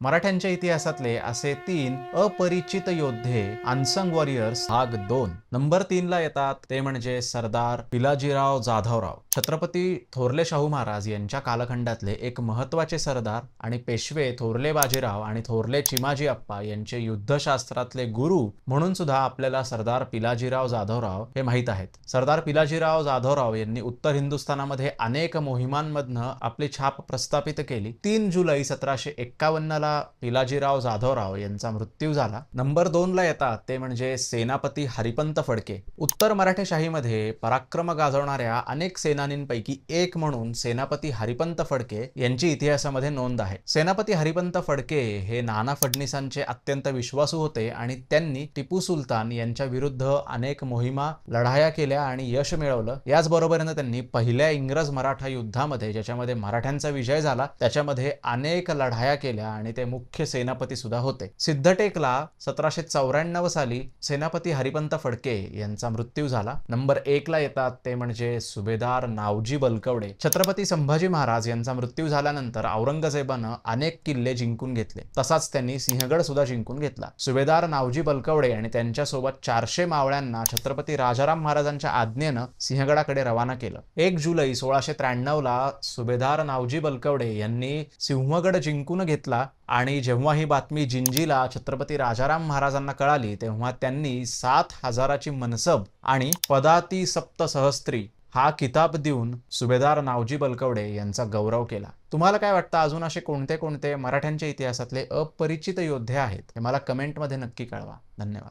मराठ्यांच्या इतिहासातले असे 3 अपरिचित योद्धे अनसंग वॉरियर्स भाग 2 नंबर 3 ला येतात ते म्हणजे सरदार पिलाजीराव जाधवराव. छत्रपती थोरले शाहू महाराज यांच्या कालखंडातले एक महत्त्वाचे सरदार आणि पेशवे थोरले बाजीराव आणि थोरले चिमाजी अप्पा यांचे युद्धशास्त्रातले गुरु म्हणून सुद्धा आपल्याला सरदार पिलाजीराव जाधवराव हे माहीत आहेत. सरदार पिलाजीराव जाधवराव यांनी उत्तर हिंदुस्थानामध्ये अनेक मोहिमांमधनं आपली छाप प्रस्थापित केली. 3 जुलै 1751 ला पिलाजीराव जाधवराव यांचा मृत्यू झाला. नंबर 2 ला येतात ते म्हणजे सेनापती हरिपंत फडके. उत्तर मराठेशाहीमध्ये पराक्रम गाजवणाऱ्या अनेक सेनानींपैकी एक म्हणून सेनापती हरिपंत फडके यांची इतिहासामध्ये नोंद आहे. सेनापती हरिपंत फडके हे नाना फडणीसांचे अत्यंत विश्वासू होते आणि त्यांनी टिपू सुलतान यांच्या विरुद्ध अनेक मोहिमा लढाया केल्या आणि यश मिळवलं. याचबरोबरीने त्यांनी पहिल्या इंग्रज मराठा युद्धामध्ये ज्याच्यामध्ये मराठ्यांचा विजय झाला त्याच्यामध्ये अनेक लढाया केल्या आणि ते मुख्य सेनापती सुद्धा होते. सिद्धटेकला 1794 साली सेनापती हरिपंत फडके यांचा मृत्यू झाला. नंबर 1 ला येतात ते म्हणजे सुभेदार नावजी बलकवडे. छत्रपती संभाजी महाराज यांचा मृत्यू झाल्यानंतर औरंगजेबानं अनेक किल्ले जिंकून घेतले. तसाच त्यांनी सिंहगड सुद्धा जिंकून घेतला. सुभेदार नावजी बलकवडे आणि त्यांच्यासोबत 400 मावळ्यांना छत्रपती राजाराम महाराजांच्या आज्ञेनं सिंहगडाकडे रवाना केलं. 1 जुलै 1693 ला सुभेदार नावजी बलकवडे यांनी सिंहगड जिंकून घेतला आणि जेव्हा ही बातमी जिंजीला छत्रपती राजाराम महाराजांना कळाली तेव्हा त्यांनी 7,000ची मनसब आणि पदाती सप्त सहस्त्री हा किताब देऊन सुभेदार नावजी बलकवडे यांचा गौरव केला. तुम्हाला काय वाटतं, अजून असे कोणते कोणते मराठ्यांच्या इतिहासातले अपरिचित योद्धे आहेत हे मला कमेंटमध्ये नक्की कळवा. धन्यवाद.